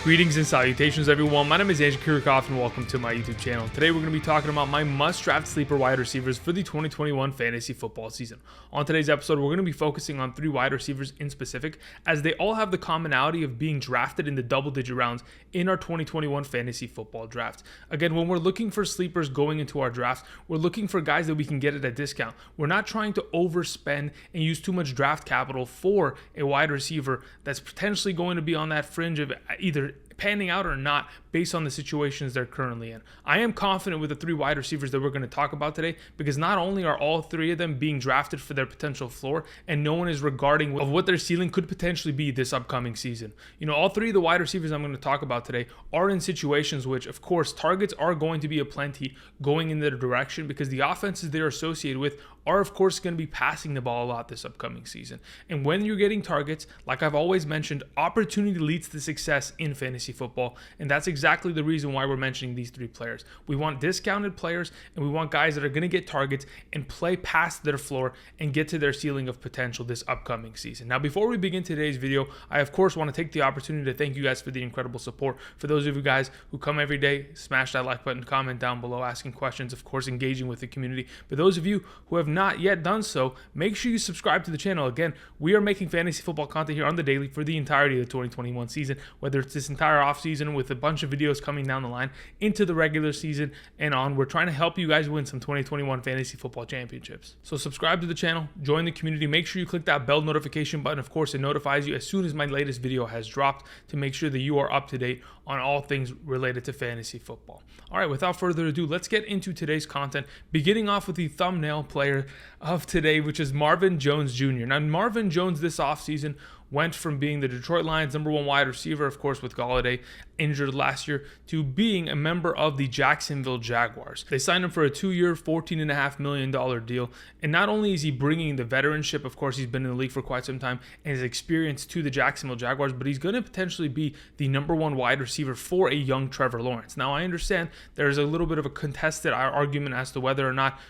Greetings and salutations, everyone. My name is Andrew Kirikoff, and welcome to my YouTube channel. Today, we're going to be talking about my must-draft sleeper wide receivers for the 2021 fantasy football season. On today's episode, we're going to be focusing on 3 wide receivers in specific, as they all have the commonality of being drafted in the double-digit rounds in our 2021 fantasy football draft. Again, when we're looking for sleepers going into our draft, we're looking for guys that we can get at a discount. We're not trying to overspend and use too much draft capital for a wide receiver that's potentially going to be on that fringe of either panning out or not based on the situations they're currently in. I am confident with the 3 wide receivers that we're going to talk about today, because not only are all 3 of them being drafted for their potential floor, and no one is regarding of what their ceiling could potentially be this upcoming season. You know, all 3 of the wide receivers I'm going to talk about today are in situations which, of course, targets are going to be aplenty going in their direction, because the offenses they're associated with are, of course, going to be passing the ball a lot this upcoming season. And when you're getting targets, like I've always mentioned, opportunity leads to success in fantasy football, and that's exactly the reason why we're mentioning these 3 players. We want discounted players, and we want guys that are going to get targets and play past their floor and get to their ceiling of potential this upcoming season. Now, before we begin today's video, I of course want to take the opportunity to thank you guys for the incredible support. For those of you guys who come every day, smash that like button, comment down below, asking questions, of course engaging with the community. For those of you who have not yet done so, make sure you subscribe to the channel. Again, we are making fantasy football content here on the daily for the entirety of the 2021 season, whether it's this entire off season with a bunch of videos coming down the line into the regular season and on. We're trying to help you guys win some 2021 fantasy football championships. So subscribe to the channel, join the community, make sure you click that bell notification button. Of course, it notifies you as soon as my latest video has dropped to make sure that you are up to date on all things related to fantasy football. All right, without further ado, let's get into today's content, beginning off with the thumbnail player of today, which is Marvin Jones Jr. Now, Marvin Jones this offseason went from being the Detroit Lions' #1 wide receiver, of course, with Golladay injured last year, to being a member of the Jacksonville Jaguars. They signed him for a 2-year, $14.5 million deal. And not only is he bringing the veteranship, of course, he's been in the league for quite some time, and his experience to the Jacksonville Jaguars, but he's going to potentially be the #1 wide receiver for a young Trevor Lawrence. Now, I understand there's a little bit of a contested argument as to whether or not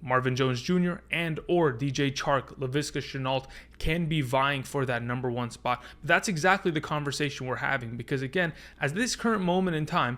Marvin Jones Jr. and or DJ Chark, Laviska Shenault can be vying for that #1 spot. But that's exactly the conversation we're having, because again, at this current moment in time,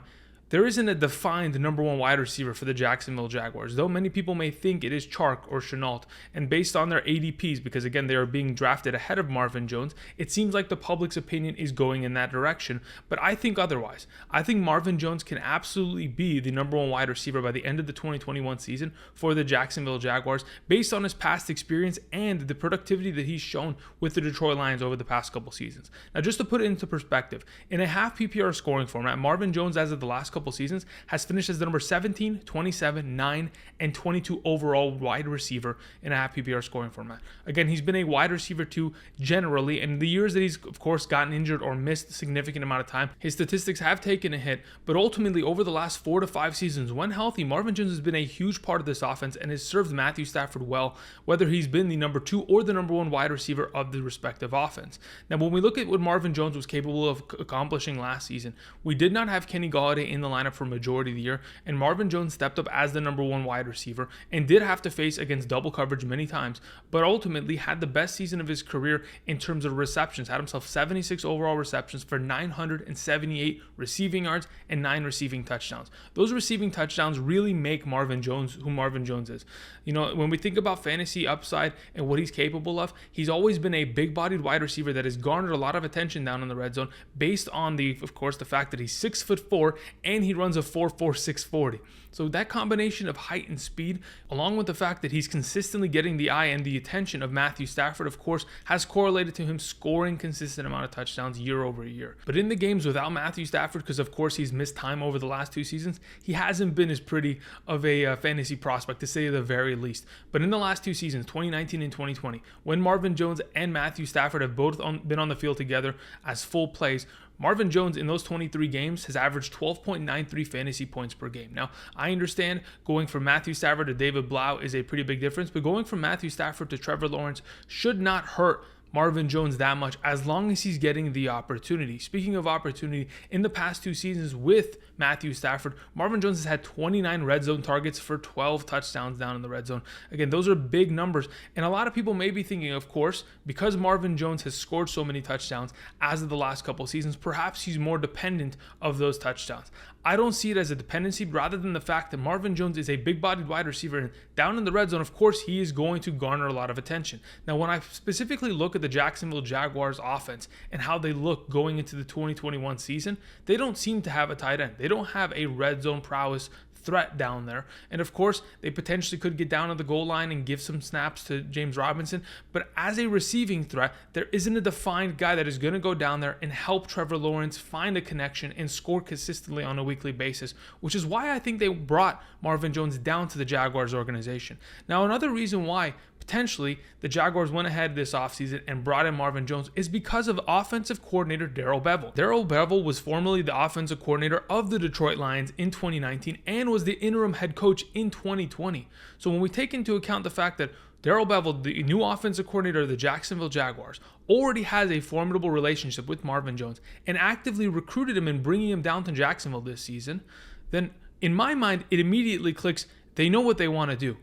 there isn't a defined #1 wide receiver for the Jacksonville Jaguars, though many people may think it is Chark or Shenault. And based on their ADPs, because again, they are being drafted ahead of Marvin Jones, it seems like the public's opinion is going in that direction. But I think otherwise. I think Marvin Jones can absolutely be the #1 wide receiver by the end of the 2021 season for the Jacksonville Jaguars, based on his past experience and the productivity that he's shown with the Detroit Lions over the past couple seasons. Now, just to put it into perspective, in a half PPR scoring format, Marvin Jones, as of the last couple seasons, has finished as the number 17, 27, 9, and 22 overall wide receiver in a half PPR scoring format. Again, he's been a wide receiver 2 generally, and the years that he's, of course, gotten injured or missed a significant amount of time, his statistics have taken a hit. But ultimately, over the last 4 to 5 seasons, when healthy, Marvin Jones has been a huge part of this offense and has served Matthew Stafford well, whether he's been the #2 or the #1 wide receiver of the respective offense. Now, when we look at what Marvin Jones was capable of accomplishing last season, we did not have Kenny Golladay in the lineup for majority of the year, and Marvin Jones stepped up as the #1 wide receiver and did have to face against double coverage many times, but ultimately had the best season of his career in terms of receptions. Had himself 76 overall receptions for 978 receiving yards and 9 receiving touchdowns. Those receiving touchdowns really make Marvin Jones who Marvin Jones is. When we think about fantasy upside and what he's capable of, he's always been a big-bodied wide receiver that has garnered a lot of attention down in the red zone, based on of course, the fact that he's 6'4" and he runs a 4.46 640. So that combination of height and speed, along with the fact that he's consistently getting the eye and the attention of Matthew Stafford, of course, has correlated to him scoring consistent amount of touchdowns year over year. But in the games without Matthew Stafford, because of course he's missed time over the last 2 seasons, he hasn't been as pretty of a fantasy prospect, to say the very least. But in the last 2 seasons, 2019 and 2020, when Marvin Jones and Matthew Stafford have both been on the field together as full plays, Marvin Jones in those 23 games has averaged 12.93 fantasy points per game. Now, I understand going from Matthew Stafford to David Blau is a pretty big difference, but going from Matthew Stafford to Trevor Lawrence should not hurt Marvin Jones that much as long as he's getting the opportunity. Speaking of opportunity, in the past 2 seasons with Matthew Stafford, Marvin Jones has had 29 red zone targets for 12 touchdowns down in the red zone. Again, those are big numbers. And a lot of people may be thinking, of course, because Marvin Jones has scored so many touchdowns as of the last couple of seasons, perhaps he's more dependent of those touchdowns. I don't see it as a dependency, rather than the fact that Marvin Jones is a big-bodied wide receiver, and down in the red zone, of course, he is going to garner a lot of attention. Now, when I specifically look at the Jacksonville Jaguars offense and how they look going into the 2021 season, they don't seem to have a tight end. They don't have a red zone prowess threat down there. And of course, they potentially could get down to the goal line and give some snaps to James Robinson. But as a receiving threat, there isn't a defined guy that is going to go down there and help Trevor Lawrence find a connection and score consistently on a weekly basis, which is why I think they brought Marvin Jones down to the Jaguars organization. Now, another reason why potentially the Jaguars went ahead this offseason and brought in Marvin Jones is because of offensive coordinator Darrell Bevell. Darrell Bevell was formerly the offensive coordinator of the Detroit Lions in 2019 and was the interim head coach in 2020. So when we take into account the fact that Darrell Bevell, the new offensive coordinator of the Jacksonville Jaguars, already has a formidable relationship with Marvin Jones and actively recruited him and bringing him down to Jacksonville this season, then in my mind, it immediately clicks. They know what they want to do.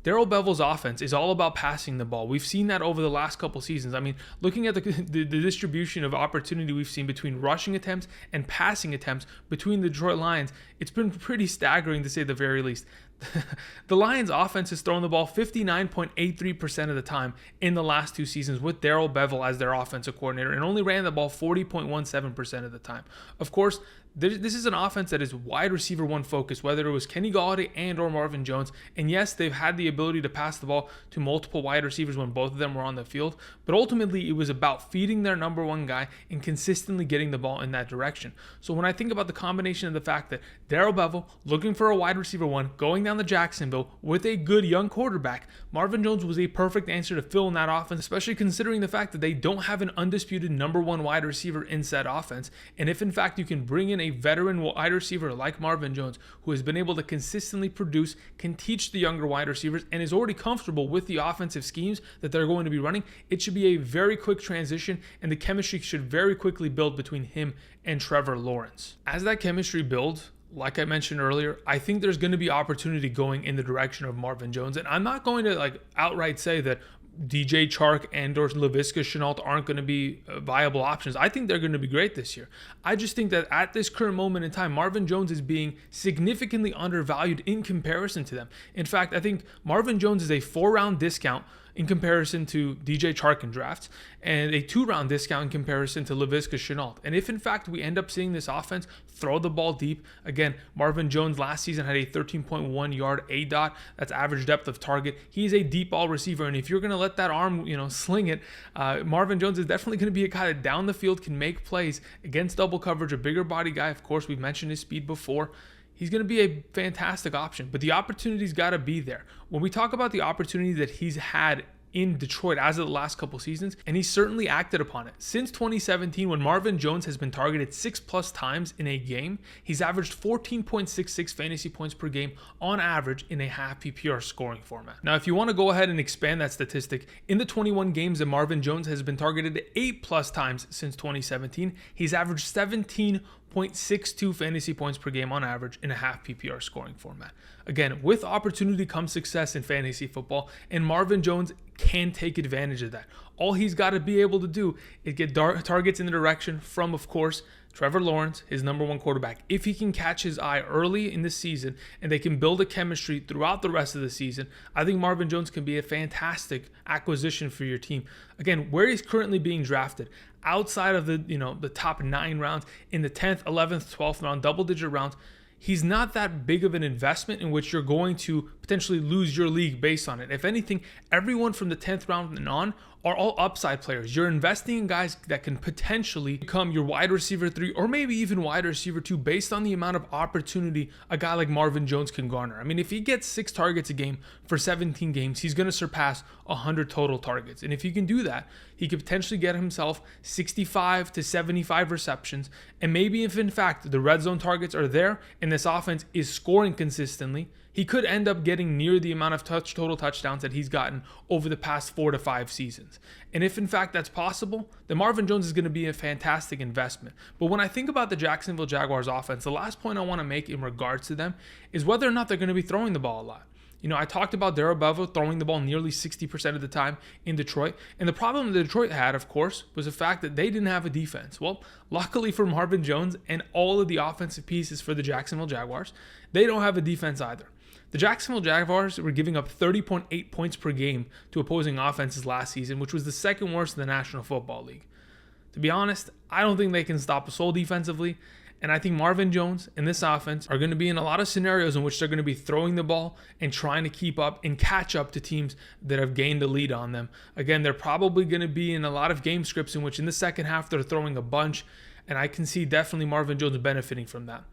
Darrell Bevell's offense is all about passing the ball. We've seen that over the last couple seasons. I mean, looking at the distribution of opportunity we've seen between rushing attempts and passing attempts between the Detroit Lions, it's been pretty staggering to say the very least. The Lions offense has thrown the ball 59.83% of the time in the last 2 seasons with Darrell Bevell as their offensive coordinator, and only ran the ball 40.17% of the time. Of course, this is an offense that is wide receiver one focused, whether it was Kenny Golladay and or Marvin Jones. And yes, they've had the ability to pass the ball to multiple wide receivers when both of them were on the field. But ultimately, it was about feeding their number one guy and consistently getting the ball in that direction. So when I think about the combination of the fact that Darrell Bevell, looking for a wide receiver one, going down to Jacksonville with a good young quarterback, Marvin Jones was a perfect answer to fill in that offense, especially considering the fact that they don't have an undisputed number one wide receiver in said offense. And if in fact you can bring in a veteran wide receiver like Marvin Jones, who has been able to consistently produce, can teach the younger wide receivers, and is already comfortable with the offensive schemes that they're going to be running, it should be a very quick transition, and the chemistry should very quickly build between him and Trevor Lawrence. As that chemistry builds, like I mentioned earlier, I think there's going to be opportunity going in the direction of Marvin Jones. And I'm not going to outright say that DJ Chark and or Laviska Shenault aren't going to be viable options. I think they're going to be great this year. I just think that at this current moment in time, Marvin Jones is being significantly undervalued in comparison to them. In fact, I think Marvin Jones is a 4-round discount in comparison to DJ Chark in drafts, and a 2-round discount in comparison to Laviska Shenault. And if in fact we end up seeing this offense throw the ball deep, again, Marvin Jones last season had a 13.1 yard ADOT, that's average depth of target. He's a deep ball receiver, and if you're going to let that arm, sling it, Marvin Jones is definitely going to be a guy that down the field can make plays against double coverage, a bigger body guy. Of course, we've mentioned his speed before. He's going to be a fantastic option, but the opportunity's got to be there. When we talk about the opportunity that he's had in Detroit as of the last couple seasons, and he's certainly acted upon it. Since 2017, when Marvin Jones has been targeted 6+ times in a game, he's averaged 14.66 fantasy points per game on average in a half PPR scoring format. Now, if you want to go ahead and expand that statistic, in the 21 games that Marvin Jones has been targeted 8+ times since 2017, he's averaged 17.62 fantasy points per game on average in a half PPR scoring format. Again, with opportunity comes success in fantasy football, and Marvin Jones can take advantage of that. All he's got to be able to do is get targets in the direction from, of course, Trevor Lawrence, his number one quarterback. If he can catch his eye early in the season and they can build a chemistry throughout the rest of the season, I think Marvin Jones can be a fantastic acquisition for your team. Again, where he's currently being drafted, outside of the top 9 rounds, in the 10th, 11th, 12th round, double-digit rounds, he's not that big of an investment in which you're going to potentially lose your league based on it. If anything, everyone from the 10th round and on are all upside players. You're investing in guys that can potentially become your wide receiver 3 or maybe even wide receiver 2 based on the amount of opportunity a guy like Marvin Jones can garner. I mean, if he gets 6 targets a game for 17 games, he's going to surpass 100 total targets. And if he can do that, he could potentially get himself 65 to 75 receptions. And maybe if in fact the red zone targets are there and this offense is scoring consistently, he could end up getting near the amount of total touchdowns that he's gotten over the past 4 to 5 seasons. And if in fact that's possible, then Marvin Jones is going to be a fantastic investment. But when I think about the Jacksonville Jaguars offense, the last point I want to make in regards to them is whether or not they're going to be throwing the ball a lot. I talked about Darrell Bevell throwing the ball nearly 60% of the time in Detroit. And the problem that Detroit had, of course, was the fact that they didn't have a defense. Well, luckily for Marvin Jones and all of the offensive pieces for the Jacksonville Jaguars, they don't have a defense either. The Jacksonville Jaguars were giving up 30.8 points per game to opposing offenses last season, which was the second worst in the National Football League. To be honest, I don't think they can stop a soul defensively. And I think Marvin Jones and this offense are going to be in a lot of scenarios in which they're going to be throwing the ball and trying to keep up and catch up to teams that have gained a lead on them. Again, they're probably going to be in a lot of game scripts in which in the second half they're throwing a bunch. And I can see definitely Marvin Jones benefiting from that.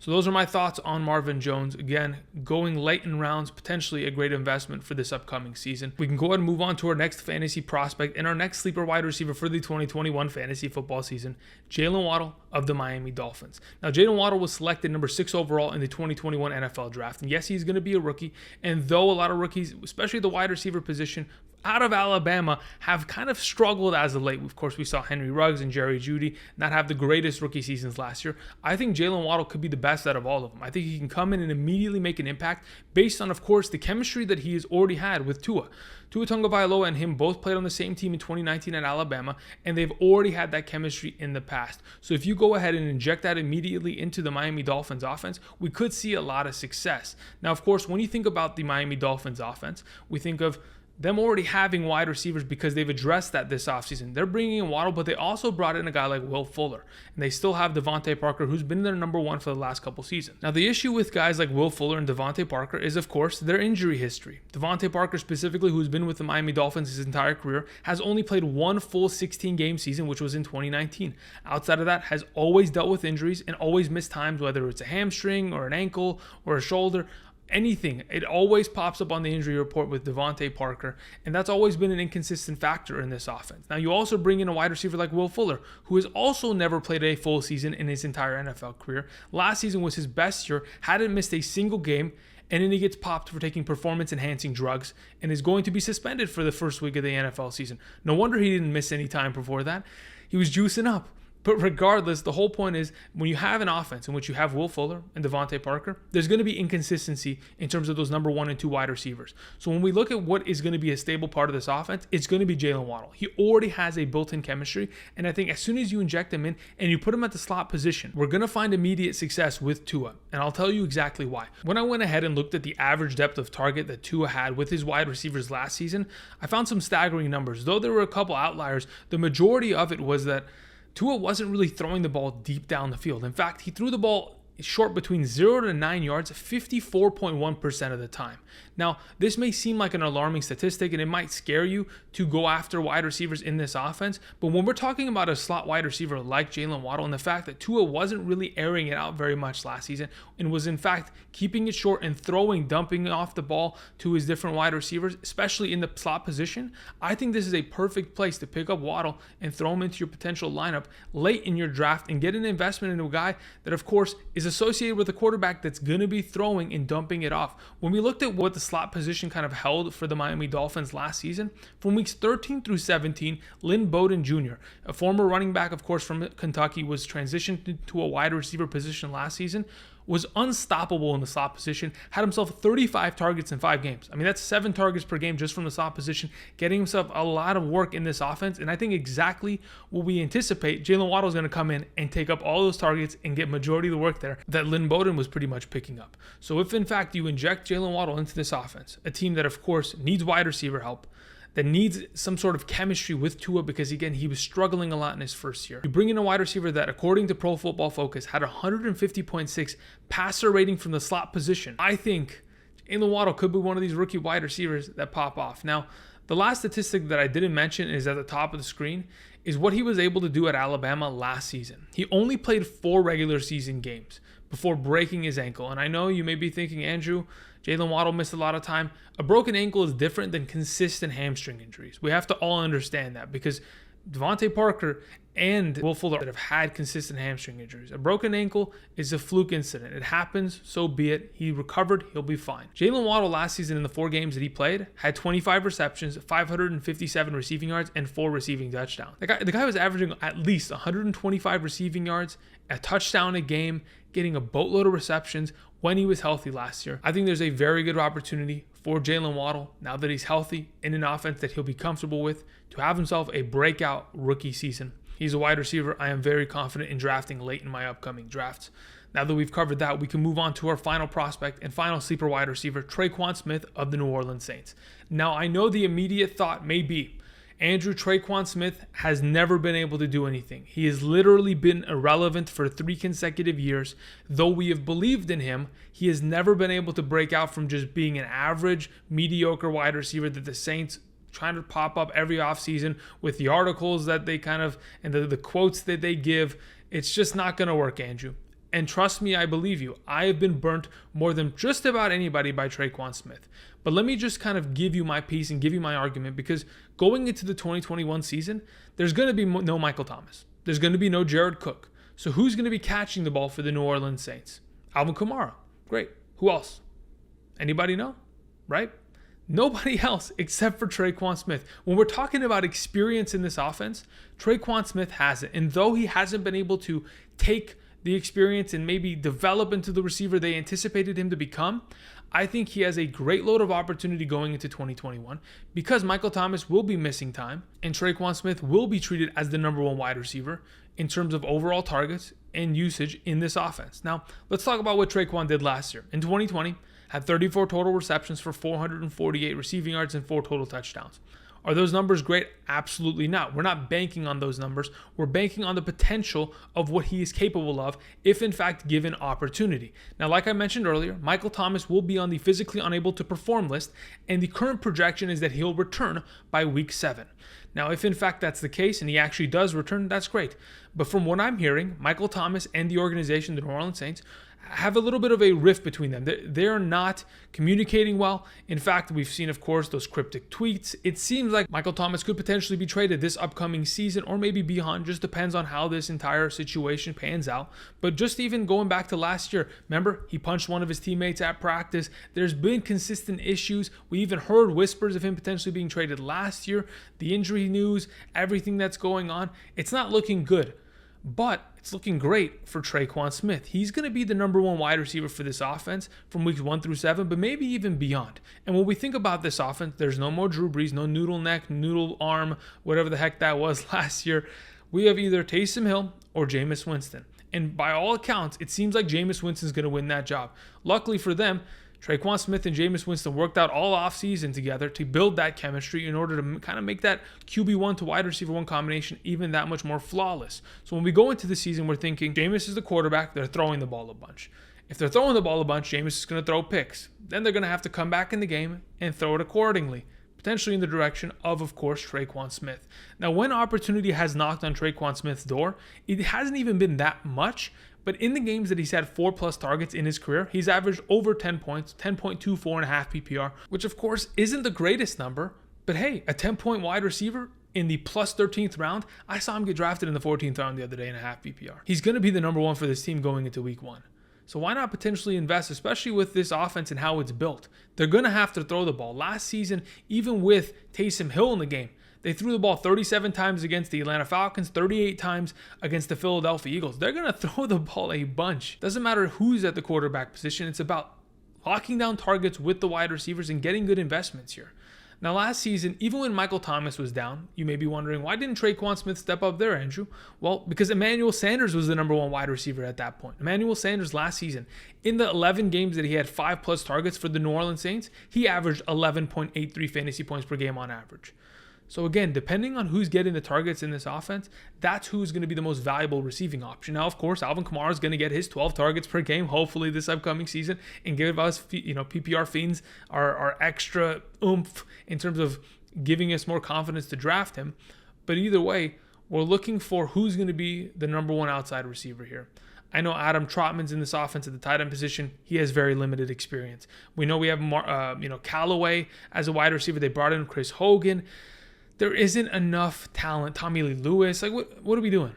So those are my thoughts on Marvin Jones. Again, going late in rounds, potentially a great investment for this upcoming season. We can go ahead and move on to our next fantasy prospect and our next sleeper wide receiver for the 2021 fantasy football season, Jaylen Waddle of the Miami Dolphins. Now, Jaylen Waddle was selected number 6 overall in the 2021 NFL draft. And yes, he's going to be a rookie. And though a lot of rookies, especially the wide receiver position, out of Alabama have kind of struggled as of late. Of course, we saw Henry Ruggs and Jerry Jeudy not have the greatest rookie seasons last year. I think Jaylen Waddle could be the best out of all of them. I think he can come in and immediately make an impact based on, of course, the chemistry that he has already had with Tua. Tua Tagovailoa and him both played on the same team in 2019 at Alabama, and they've already had that chemistry in the past. So if you go ahead and inject that immediately into the Miami Dolphins offense, we could see a lot of success. Now, of course, when you think about the Miami Dolphins offense, we think of them already having wide receivers because they've addressed that this offseason. They're bringing in Waddle, but they also brought in a guy like Will Fuller. And they still have Devontae Parker, who's been their number one for the last couple seasons. Now, the issue with guys like Will Fuller and Devontae Parker is, of course, their injury history. Devontae Parker specifically, who's been with the Miami Dolphins his entire career, has only played one full 16-game season, which was in 2019. Outside of that, has always dealt with injuries and always missed times, whether it's a hamstring or an ankle or a shoulder. Anything, it always pops up on the injury report with Devontae Parker, and that's always been an inconsistent factor in this offense. Now, you also bring in a wide receiver like Will Fuller, who has also never played a full season in his entire NFL career. Last season was his best year, hadn't missed a single game, and then he gets popped for taking performance-enhancing drugs and is going to be suspended for the first week of the NFL season. No wonder he didn't miss any time before that. He was juicing up. But regardless, the whole point is when you have an offense in which you have Will Fuller and Devontae Parker, there's going to be inconsistency in terms of those number 1 and 2 wide receivers. So when we look at what is going to be a stable part of this offense, it's going to be Jaylen Waddle. He already has a built-in chemistry, and I think as soon as you inject him in and you put him at the slot position, we're going to find immediate success with Tua, and I'll tell you exactly why. When I went ahead and looked at the average depth of target that Tua had with his wide receivers last season, I found some staggering numbers. Though there were a couple outliers, the majority of it was that Tua wasn't really throwing the ball deep down the field. In fact, he threw the ball short between 0 to 9 yards 54.1% of the time. Now, this may seem like an alarming statistic and it might scare you to go after wide receivers in this offense, but when we're talking about a slot wide receiver like Jaylen Waddle and the fact that Tua wasn't really airing it out very much last season and was in fact keeping it short and dumping off the ball to his different wide receivers, especially in the slot position, I think this is a perfect place to pick up Waddle and throw him into your potential lineup late in your draft and get an investment into a guy that, of course, is associated with a quarterback that's going to be throwing and dumping it off. When we looked at what the slot position kind of held for the Miami Dolphins last season, from weeks 13 through 17, Lynn Bowden Jr., a former running back, of course, from Kentucky, was transitioned to a wide receiver position last season, was unstoppable in the slot position, had himself 35 targets in 5 games. I mean, that's 7 targets per game just from the slot position, getting himself a lot of work in this offense. And I think exactly what we anticipate, Jaylen Waddle is going to come in and take up all those targets and get majority of the work there that Lynn Bowden was pretty much picking up. So if in fact you inject Jaylen Waddle into this offense, a team that of course needs wide receiver help, that needs some sort of chemistry with Tua because, again, he was struggling a lot in his first year. You bring in a wide receiver that, according to Pro Football Focus, had 150.6 passer rating from the slot position. I think Jaylen Waddle could be one of these rookie wide receivers that pop off. Now, the last statistic that I didn't mention is at the top of the screen is what he was able to do at Alabama last season. He only played 4 regular season games before breaking his ankle. And I know you may be thinking, Andrew, Jaylen Waddle missed a lot of time. A broken ankle is different than consistent hamstring injuries. We have to all understand that because Devontae Parker and Will Fuller that have had consistent hamstring injuries. A broken ankle is a fluke incident. It happens, so be it. He recovered, he'll be fine. Jaylen Waddle last season in the 4 games that he played had 25 receptions, 557 receiving yards, and 4 receiving touchdowns. The guy was averaging at least 125 receiving yards, a touchdown a game, getting a boatload of receptions when he was healthy last year. I think there's a very good opportunity for Jaylen Waddle, now that he's healthy, in an offense that he'll be comfortable with, to have himself a breakout rookie season. He's a wide receiver I am very confident in drafting late in my upcoming drafts. Now that we've covered that, we can move on to our final prospect and final sleeper wide receiver, Tre'Quan Smith of the New Orleans Saints. Now, I know the immediate thought may be, Andrew, Tre'Quan Smith has never been able to do anything. He has literally been irrelevant for 3 consecutive years. Though we have believed in him, he has never been able to break out from just being an average, mediocre wide receiver that the Saints trying to pop up every offseason with the articles that they and the quotes that they give. It's just not going to work, Andrew. And trust me, I believe you. I have been burnt more than just about anybody by Tre'Quan Smith. But let me just kind of give you my piece and give you my argument, because going into the 2021 season, there's going to be no Michael Thomas. There's going to be no Jared Cook. So who's going to be catching the ball for the New Orleans Saints? Alvin Kamara. Great. Who else? Anybody know? Right? Nobody else except for Tre'Quan Smith. When we're talking about experience in this offense, Tre'Quan Smith has it. And though he hasn't been able to take the experience and maybe develop into the receiver they anticipated him to become, I think he has a great load of opportunity going into 2021, because Michael Thomas will be missing time and Tre'Quan Smith will be treated as the number 1 wide receiver in terms of overall targets and usage in this offense. Now, let's talk about what Tre'Quan did last year. In 2020, had 34 total receptions for 448 receiving yards and 4 total touchdowns. Are those numbers great? Absolutely not. We're not banking on those numbers. We're banking on the potential of what he is capable of if, in fact, given opportunity. Now, like I mentioned earlier, Michael Thomas will be on the physically unable to perform list, and the current projection is that he'll return by week 7. Now, if in fact that's the case and he actually does return, that's great. But from what I'm hearing, Michael Thomas and the organization, the New Orleans Saints, have a little bit of a rift between them. They're not communicating well. In fact, we've seen, of course, those cryptic tweets. It seems like Michael Thomas could potentially be traded this upcoming season or maybe beyond. Just depends on how this entire situation pans out. But just even going back to last year, remember, he punched one of his teammates at practice. There's been consistent issues. We even heard whispers of him potentially being traded last year. The injury news, everything that's going on, it's not looking good. But it's looking great for Tre'Quan Smith. He's going to be the number 1 wide receiver for this offense from weeks 1 through 7, but maybe even beyond. And when we think about this offense, there's no more Drew Brees, no noodle neck, noodle arm, whatever the heck that was last year. We have either Taysom Hill or Jameis Winston. And by all accounts, it seems like Jameis Winston's going to win that job. Luckily for them, Tre'Quan Smith and Jameis Winston worked out all offseason together to build that chemistry in order to kind of make that QB1 to wide receiver 1 combination even that much more flawless. So when we go into the season, we're thinking Jameis is the quarterback. They're throwing the ball a bunch. If they're throwing the ball a bunch, Jameis is going to throw picks. Then they're going to have to come back in the game and throw it accordingly, potentially in the direction of course, Tre'Quan Smith. Now, when opportunity has knocked on Tre'Quan Smith's door, it hasn't even been that much. But in the games that he's had 4+ targets in his career, he's averaged over 10 points, 10.24.5 PPR, which of course isn't the greatest number. But hey, a 10-point wide receiver in the plus 13th round, I saw him get drafted in the 14th round the other day in a half PPR. He's going to be the number 1 for this team going into week 1. So why not potentially invest, especially with this offense and how it's built? They're going to have to throw the ball. Last season, even with Taysom Hill in the game, they threw the ball 37 times against the Atlanta Falcons, 38 times against the Philadelphia Eagles. They're going to throw the ball a bunch. Doesn't matter who's at the quarterback position. It's about locking down targets with the wide receivers and getting good investments here. Now, last season, even when Michael Thomas was down, you may be wondering, why didn't Tre'Quan Smith step up there, Andrew? Well, because Emmanuel Sanders was the number 1 wide receiver at that point. Emmanuel Sanders last season, in the 11 games that he had 5+ targets for the New Orleans Saints, he averaged 11.83 fantasy points per game on average. So again, depending on who's getting the targets in this offense, that's who's going to be the most valuable receiving option. Now, of course, Alvin Kamara is going to get his 12 targets per game, hopefully this upcoming season, and give us, PPR fiends our extra oomph in terms of giving us more confidence to draft him. But either way, we're looking for who's going to be the number 1 outside receiver here. I know Adam Trotman's in this offense at the tight end position. He has very limited experience. We know we have Callaway as a wide receiver. They brought in Chris Hogan. there isn't enough talent. Tommy Lee Lewis, like what are we doing?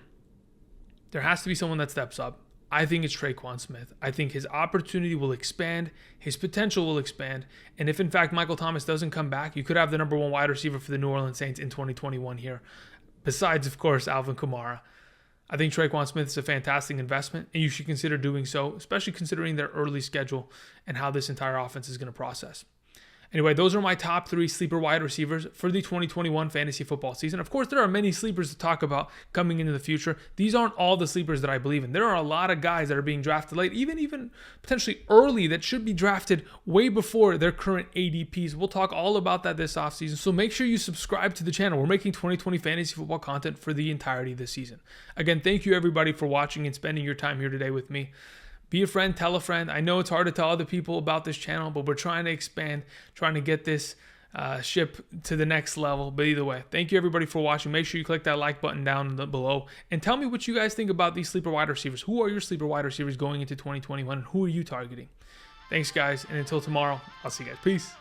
There has to be someone that steps up. I think it's Tre'Quan Smith. I think his opportunity will expand, his potential will expand, and if in fact Michael Thomas doesn't come back, you could have the number 1 wide receiver for the New Orleans Saints in 2021 here, besides, of course, Alvin Kamara. I think Tre'Quan Smith is a fantastic investment, and you should consider doing so, especially considering their early schedule and how this entire offense is going to process. Anyway, those are my top 3 sleeper wide receivers for the 2021 fantasy football season. Of course, there are many sleepers to talk about coming into the future. These aren't all the sleepers that I believe in. There are a lot of guys that are being drafted late, even potentially early, that should be drafted way before their current ADPs. We'll talk all about that this offseason. So make sure you subscribe to the channel. We're making 2020 fantasy football content for the entirety of the season. Again, thank you everybody for watching and spending your time here today with me. Be a friend, tell a friend. I know it's hard to tell other people about this channel, but we're trying to expand, trying to get this ship to the next level. But either way, thank you everybody for watching. Make sure you click that like button down below and tell me what you guys think about these sleeper wide receivers. Who are your sleeper wide receivers going into 2021 and who are you targeting? Thanks guys, and until tomorrow, I'll see you guys. Peace.